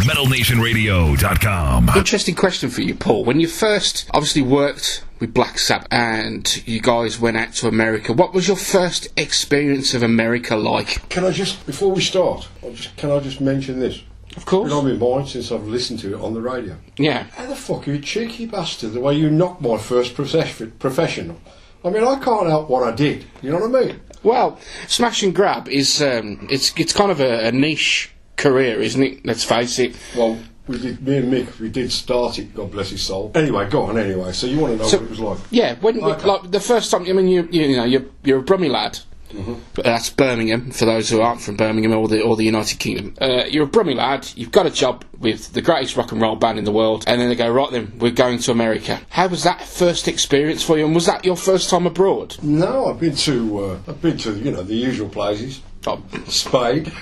MetalNationRadio.com. Interesting question for you, Paul. When you first obviously worked with Black Sabbath and you guys went out to America, what was your first experience of America like? Can I just, before we start, can I just mention this? Of course. It's been on my mind since I've listened to it on the radio. Yeah. How the fuck are you cheeky bastard, the way you knocked my first professional? I mean, I can't help what I did, you know what I mean? Well, Smash and Grab is, it's kind of a niche career, isn't it? Let's face it. Well, me and Mick, we did start it, God bless his soul. Anyway, go on anyway, so you want to know what it was like? Yeah, like the first time, I mean, you're a Brummie lad. Mm-hmm. That's Birmingham, for those who aren't from Birmingham or the United Kingdom. You're a Brummie lad, you've got a job with the greatest rock and roll band in the world, and then they go, right then, we're going to America. How was that first experience for you, and was that your first time abroad? No, I've been to the usual places. Oh, Spain,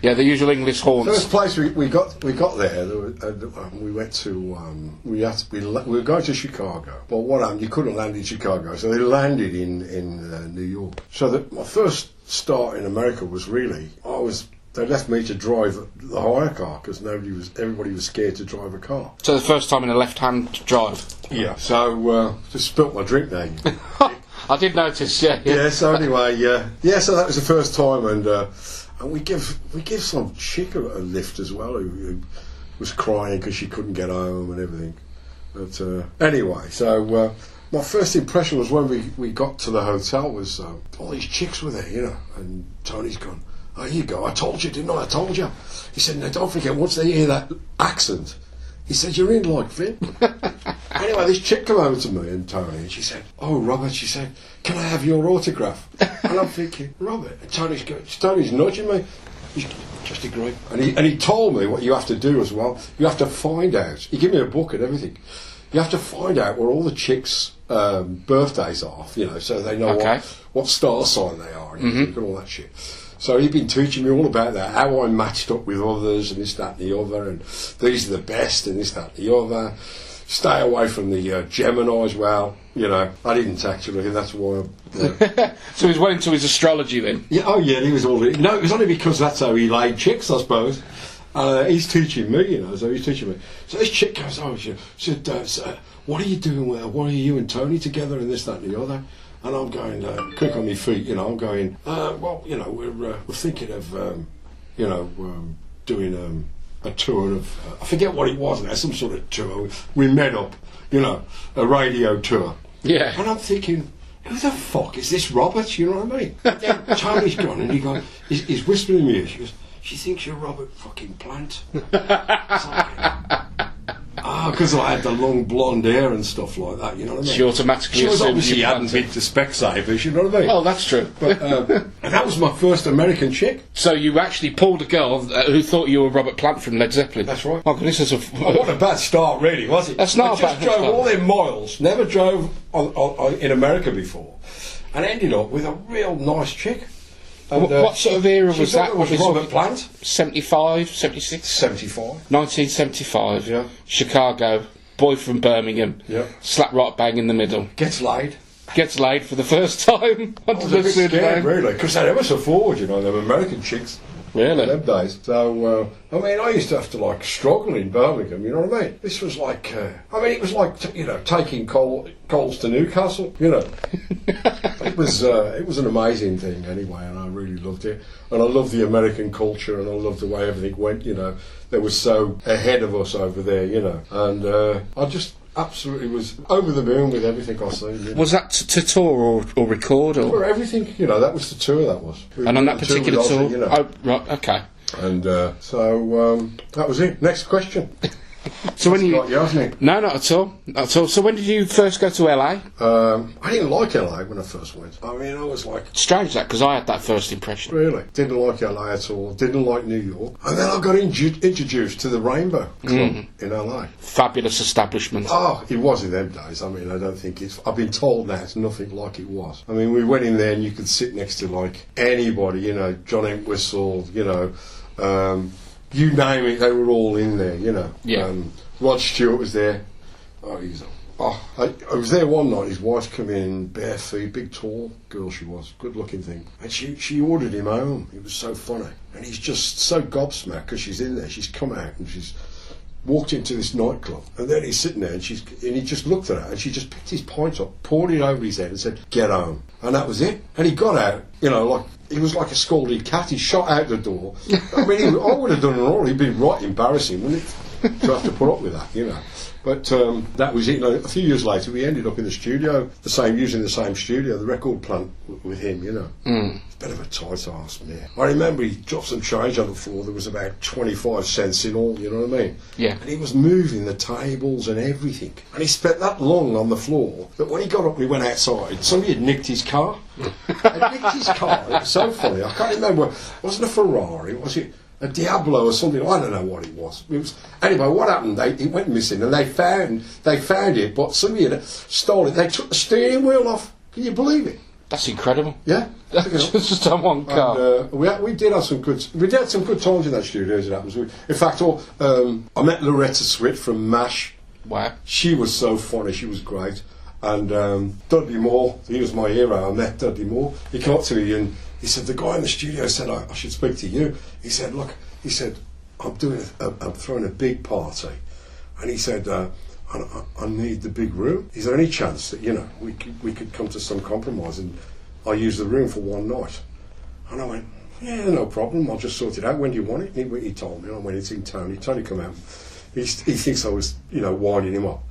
yeah, the usual English haunts. First place we got there. We went to we were going to Chicago. But what happened? You couldn't land in Chicago, so they landed in New York. So my first start in America was really they left me to drive the hire car because everybody was scared to drive a car. So the first time in a left-hand drive. Yeah. So just spilt my drink there. I did notice, yeah. Yeah, so anyway, so that was the first time, and we give some chick a lift as well, who was crying because she couldn't get home and everything. But anyway, so my first impression was when we got to the hotel was all these chicks were there, you know, and Tony's gone, oh, here you go, I told you, didn't I? I told you. He said, now don't forget, once they hear that accent, he said, you're in like Vin. Anyway, this chick came over to me and Tony, and she said, oh, Robert, she said, can I have your autograph? And I'm thinking, Robert, and Tony's nudging me. He's just agreed. And he told me what you have to do as well. You have to find out. He gave me a book and everything. You have to find out where all the chicks' birthdays are, you know, so they know what star sign they are, and all that shit. So he'd been teaching me all about that, how I matched up with others, and this, that, and the other, and these are the best, and this, that, and the other. Stay away from the Geminis. Well, you know, I didn't actually. That's why. So he was well into his astrology then. Yeah. Oh, yeah. He was all. No, it was only because that's how he laid chicks, I suppose. He's teaching me, you know. So he's teaching me. So this chick goes, oh, she said, what are you doing? What are you and Tony together, and this, that, and the other? And I'm going quick on my feet, you know. I'm going. Well, you know, we're thinking of, doing a tour of, I forget what it was now, some sort of tour. We met up, you know, a radio tour. Yeah. And I'm thinking, who the fuck is this Robert? You know what I mean? Then Tony's gone and he's whispering in my ear. She goes, she thinks you're Robert fucking Plant. Because I had the long blonde hair and stuff like that, you know what I mean? She automatically was obviously hadn't hadn't been to Specsavers, you know what I mean? Oh, that's true. But, and that was my first American chick. So you actually pulled a girl who thought you were Robert Plant from Led Zeppelin. That's right. Oh, this is what a bad start, really, was it? That's not a bad I just drove start. all them miles, never drove in America before, and ended up with a real nice chick. And, what sort of era was that? Was Robert Plant? 75, 76? 75. 1975. Yeah. Chicago. Boy from Birmingham. Yeah. Slap right bang in the middle. Gets laid for the first time. I was a bit scared, really, because they're ever so forward, you know, them American chicks. Really? Them days. So, I mean, I used to have to, struggle in Birmingham, you know what I mean? This was like, it was like, taking coals to Newcastle, you know. It was an amazing thing anyway, and I really loved it. And I loved the American culture, and I loved the way everything went, you know. They were so ahead of us over there, you know. And I just absolutely was over the moon with everything I seen. You know. Was that to tour or record? Or? For everything, you know, that was the tour, that was. And on that particular tour? You know. Oh, right, okay. And so that was it. Next question. So when you... hasn't it? No, not at all. Not at all. So when did you first go to LA? I didn't like LA when I first went. I mean, I was like... Strange that, because I had that first impression. Really? Didn't like LA at all. Didn't like New York. And then I got introduced to the Rainbow Club in LA. Fabulous establishment. Oh, it was in them days. I mean, I don't think it's... I've been told now it's nothing like it was. I mean, we went in there and you could sit next to, anybody, you know, John Entwistle, you know... you name it, they were all in there, you know. Yeah. Rod Stewart was there. Oh, he's I was there one night. His wife come in, bare feet, big, tall girl she was, good-looking thing, and she ordered him home. It was so funny, and he's just so gobsmacked because she's in there. She's come out and she's walked into this nightclub, and then he's sitting there, and he just looked at her, and she just picked his pint up, poured it over his head, and said, "Get home." And that was it. And he got out, like he was like a scalded cat. He shot out the door. I mean, I would have done it all. He'd been right embarrassing, wouldn't it, to have to put up with that, But that was it. A few years later, we ended up in the studio, using the same studio, the record plant with him, It's a bit of a tight ass, man. I remember he dropped some change on the floor. There was about 25 cents in all, you know what I mean? Yeah. And he was moving the tables and everything. And he spent that long on the floor that when he got up and he went outside, somebody had nicked his car. Had nicked his car. It was so funny. I can't remember. It wasn't a Ferrari, was it? A Diablo or something. I don't know what it was. Anyway, what happened? It went missing, and they found it, but somebody had stole it. They took the steering wheel off. Can you believe it? That's incredible. Yeah, just on one car. And, we did have some good. We did some good times in that studio, as it happens. In fact, I met Loretta Swit from MASH. Wow. She was so funny. She was great. And Dudley Moore, he was my hero. I met Dudley Moore. He came up to me and he said, "The guy in the studio said I should speak to you." He said, "Look," he said, I'm throwing a big party," and he said, I need the big room. Is there any chance that we could come to some compromise and I'll use the room for one night?" And I went, "Yeah, no problem. I'll just sort it out. When do you want it?" And he told me. And I went, "It's in Tony. Tony come out. He thinks I was winding him up."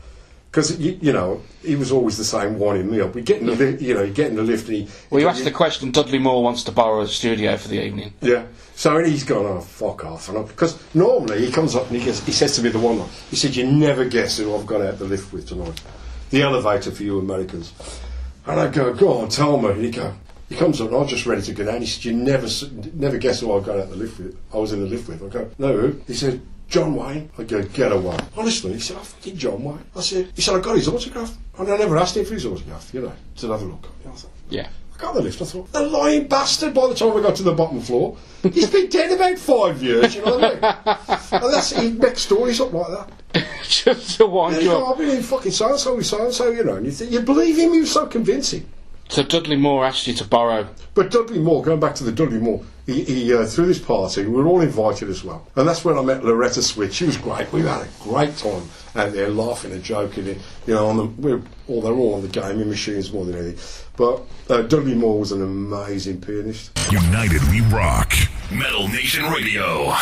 Because, he was always the same winding me up. We get in the lift, you get in the lift and you asked the question, Dudley Moore wants to borrow a studio for the evening. Yeah. So he's gone, "Oh, fuck off." Because normally he comes up and he says to me the one night, he said, "You never guess who I've gone out the lift with tonight. The elevator for you Americans." And I go, "Go on, tell me." And he comes up and I'm just ready to go down. He said, "You never guess who I've gone out the lift with. I was in the lift with." I go, "No, who?" He said, "John Wayne." I go, "Get away." Honestly, he said, "I fucking John Wayne." He said, "I got his autograph." And I never asked him for his autograph, to have a look. I thought, yeah. I got the lift. I thought, the lying bastard. By the time I got to the bottom floor, he's been dead about 5 years. You know what I mean? And he makes stories up like that. Just to wind you up. I've been in fucking so-and-so with so-and-so, and you think, you believe him? He was so convincing. So Dudley Moore asked you to borrow. But Dudley Moore, going back to the Dudley Moore, he threw this party. We were all invited as well, and that's when I met Loretta Swit. She was great. We had a great time out there, laughing and joking. They're all on the gaming machines more than anything. But Dudley Moore was an amazing pianist. United we rock. Metal Nation Radio.